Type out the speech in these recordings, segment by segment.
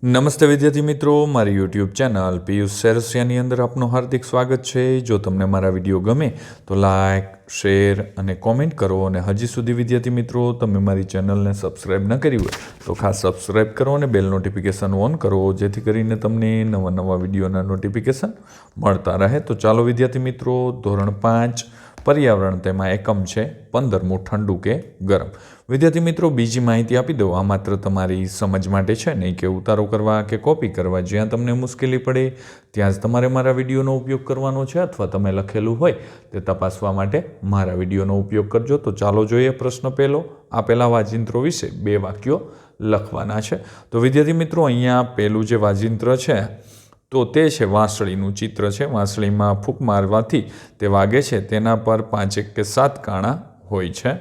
નમસ્તે વિદ્યાર્થી મિત્રો, મારી યુટ્યુબ ચેનલ પિયુષ સેરસિયાની અંદર આપનું હાર્દિક સ્વાગત છે। જો તમને મારા વિડીયો ગમે તો લાઇક, શેર અને કોમેન્ટ કરો, અને હજી સુધી વિદ્યાર્થી મિત્રો તમે મારી ચેનલને સબસ્ક્રાઈબ ન કરી હોય તો ખાસ સબસ્ક્રાઈબ કરો અને બેલ નોટિફિકેશન ઓન કરો, જેથી કરીને તમને નવા વિડીયોના નોટિફિકેશન મળતા રહે। તો ચાલો વિદ્યાર્થી મિત્રો, ધોરણ 5 પર્યાવરણ, તેમાં એકમ છે 15મું, ઠંડુ કે ગરમ। વિદ્યાર્થી મિત્રો, બીજી માહિતી આપી દઉં, આ માત્ર તમારી સમજ માટે છે, નહીં કે ઉતારો કરવા કે કોપી કરવા। જ્યાં તમને મુશ્કેલી પડે ત્યાં જ તમારે મારા વિડીયોનો ઉપયોગ કરવાનો છે, અથવા તમે લખેલું હોય તે તપાસવા માટે મારા વિડીયોનો ઉપયોગ કરજો। તો ચાલો જોઈએ પ્રશ્ન પહેલો। આપેલા વાજિંત્રો વિશે 2 વાક્યો લખવાના છે। તો વિદ્યાર્થી મિત્રો, અહીંયા પહેલું જે વાજિંત્ર છે તો તે છે વાંસળીનું ચિત્ર છે। વાંસળીમાં ફૂંક મારવાથી તે વાગે છે, તેના પર 5 કે 7 કાણા હોય છે।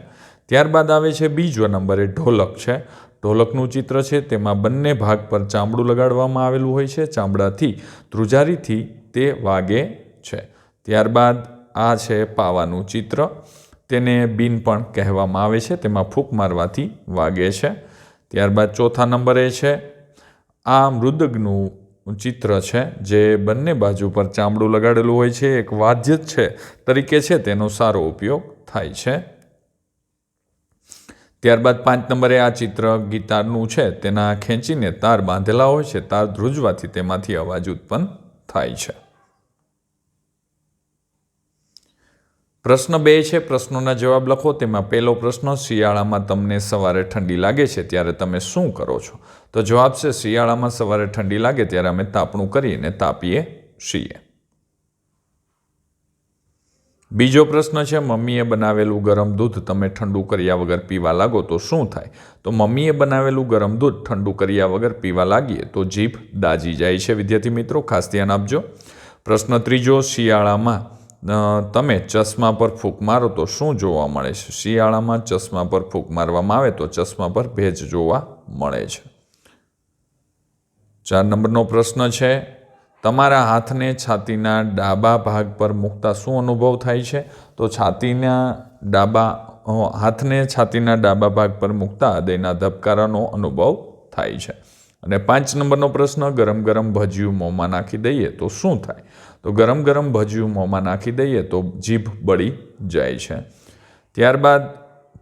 ત્યારબાદ આવે છે બીજો નંબરે ઢોલક છે। ઢોલકનું ચિત્ર છે, તેમાં બંને ભાગ પર ચામડું લગાડવામાં આવેલું હોય છે, ચામડાથી ધ્રુજારીથી તે વાગે છે। ત્યારબાદ આ છે પાવાનું ચિત્ર, તેને બીન પણ કહેવામાં આવે છે, તેમાં ફૂંક મારવાથી વાગે છે। ત્યારબાદ ચોથા નંબરે છે આ મૃદંગનું ચિત્ર છે, જે બંને બાજુ પર ચામડું લગાડેલું હોય છે, એક વાદ્ય છે તરીકે છે, તેનો સારો ઉપયોગ થાય છે। ત્યારબાદ 5 નંબરે આ ચિત્ર ગિટારનું છે, તેના ખેંચીને તાર બાંધેલા હોય છે, તાર ધ્રુજવાથી તેમાંથી અવાજ ઉત્પન્ન થાય છે। પ્રશ્ન 2 છે, પ્રશ્નોના જવાબ લખો। તેમાં પહેલો પ્રશ્ન, શિયાળામાં તમને સવારે ઠંડી લાગે છે ત્યારે તમે શું કરો છો? તો જવાબ છે શિયાળામાં સવારે ઠંડી લાગે ત્યારે અમે તાપણું કરીને તાપીએ છીએ। બીજો પ્રશ્ન છે, મમ્મીએ બનાવેલું ગરમ દૂધ તમે ઠંડુ કર્યા વગર પીવા લાગો તો શું થાય? તો મમ્મીએ બનાવેલું ગરમ દૂધ ઠંડુ કર્યા વગર પીવા લાગીએ તો જીભ દાઝી જાય છે। વિદ્યાર્થી મિત્રો, ખાસ ધ્યાન આપજો। પ્રશ્ન ત્રીજો, શિયાળામાં તમે ચશ્મા પર ફૂંક મારો તો શું જોવા મળે છે? શિયાળામાં ચશ્મા પર ફૂંક મારવામાં આવે તો ચશ્મા પર ભેજ જોવા મળે છે। 4 નંબરનો પ્રશ્ન છે, તમારા હાથને છાતીના ડાબા ભાગ પર મૂકતા શું અનુભવ થાય છે? તો હાથને છાતીના ડાબા ભાગ પર મૂકતા હૃદયના ધબકારાનો અનુભવ થાય છે। અને 5 નંબરનો પ્રશ્ન, ગરમ ગરમ ભજીયું મોંમાં નાખી દઈએ તો શું થાય? તો ગરમ ગરમ ભજીયું મોંમાં નાખી દઈએ તો જીભ બળી જાય છે। ત્યારબાદ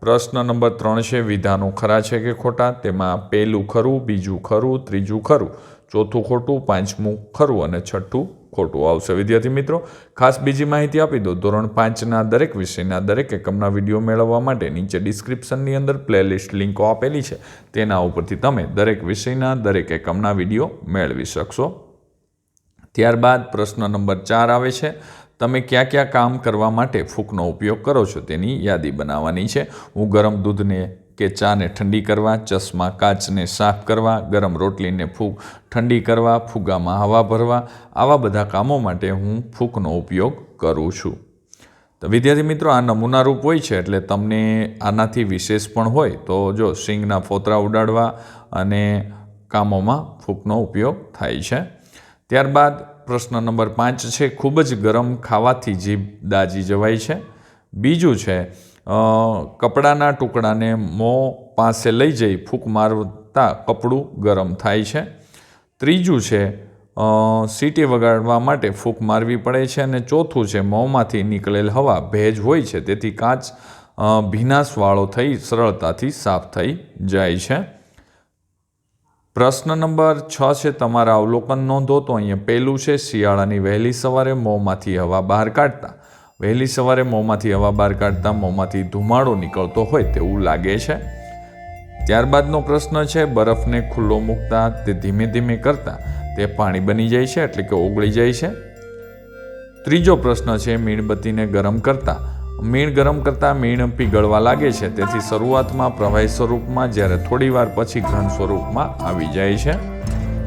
પ્રશ્ન નંબર 3 છે, વિધાનો ખરા છે કે ખોટા? તેમાં પહેલું ખરું, બીજું ખરું, ત્રીજું ખરું, ચોથું ખોટું, પાંચમું ખરું અને છઠ્ઠું ખોટું આવશે। વિદ્યાર્થી મિત્રો, ખાસ બીજી માહિતી આપી દો, ધોરણ 5ના દરેક વિષયના દરેક એકમના વિડીયો મેળવવા માટે નીચે ડિસ્ક્રિપ્શનની અંદર પ્લેલિસ્ટ લિંકો આપેલી છે, તેના ઉપરથી તમે દરેક વિષયના દરેક એકમના વિડીયો મેળવી શકશો। ત્યારબાદ પ્રશ્ન નંબર 4 આવે છે, તમે કયા કયા કામ કરવા માટે ફૂંકનો ઉપયોગ કરો છો તેની યાદી બનાવવાની છે। હું ગરમ દૂધને કે ચાને ઠંડી કરવા, ચશ્મા કાચને સાફ કરવા, ગરમ રોટલીને ઠંડી કરવા, ફુગ્ગામાં હવા ભરવા, આવા બધા કામો માટે હું ફૂંકનો ઉપયોગ કરું છું। તો વિદ્યાર્થી મિત્રો, આ નમૂનારૂપ હોય છે, એટલે તમને આનાથી વિશેષ પણ હોય તો જો સિંગના ફોતરા ઉડાડવા અને કામોમાં ફૂંકનો ઉપયોગ થાય છે। ત્યારબાદ પ્રશ્ન નંબર 5 છે, ખૂબ જ ગરમ ખાવાથી જીભ દાઝી જવાય છે। બીજું છે, કપડાના ટુકડાને મોં પાસે લઈ જઈ ફૂંક મારતા કપડું ગરમ થાય છે। ત્રીજું છે, સીટી વગાડવા માટે ફૂંક મારવી પડે છે। અને ચોથું છે, મોંમાંથી નીકળેલ હવા ભેજ હોય છે, તેથી કાચ ભીનાશવાળો થઈ સરળતાથી સાફ થઈ જાય છે। પ્રશ્ન નંબર 6 છે, તમારા અવલોકન નોંધો। તો અહીંયા પહેલું છે, શિયાળાની વહેલી સવારે મોંમાંથી હવા બહાર કાઢતા, વહેલી સવારે મોંમાંથી હવા બહાર કાઢતા મોંમાંથી ધુમાડો નીકળતો હોય તેવું લાગે છે। ત્યારબાદનો પ્રશ્ન છે, બરફને ખુલ્લો મૂકતા તે ધીમે ધીમે કરતા તે પાણી બની જાય છે, એટલે કે ઓગળી જાય છે। ત્રીજો પ્રશ્ન છે, મીણબત્તીને ગરમ કરતા મીણ પીગળવા લાગે છે, તેથી શરૂઆતમાં પ્રવાહી સ્વરૂપમાં, જ્યારે થોડી વાર પછી ઘન સ્વરૂપમાં આવી જાય છે।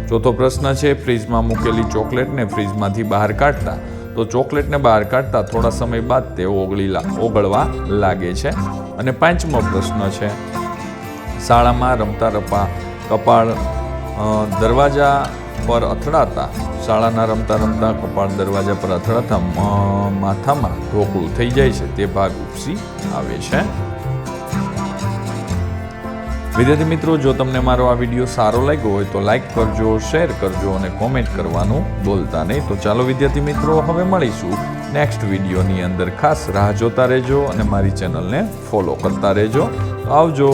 ચોથો પ્રશ્ન છે, ફ્રીજમાં મૂકેલી ચોકલેટને ફ્રીજમાંથી બહાર કાઢતા, તો ચોકલેટને બહાર કાઢતા થોડા સમય બાદ તે ઓગળવા લાગે છે। અને 5મો પ્રશ્ન છે, શાળામાં રમતા કપાળ દરવાજા પર અથડાતા, શાળાના રમતા કપાળ દરવાજા પર અથડાતા માથામાં ઢોકળું થઈ જાય છે, તે ભાગ ઉપસી આવે છે। વિદ્યાર્થી મિત્રો, જો તમને મારો આ વિડીયો સારો લાગ્યો હોય તો લાઈક કરજો, શેર કરજો અને કોમેન્ટ કરવાનું ભૂલતા નહીં. તો ચાલો વિદ્યાર્થી મિત્રો, હવે મળીશું નેક્સ્ટ વિડીયોની અંદર. ખાસ રાહ જોતા રહેજો અને મારી ચેનલને ફોલો કરતા રહેજો. આવજો.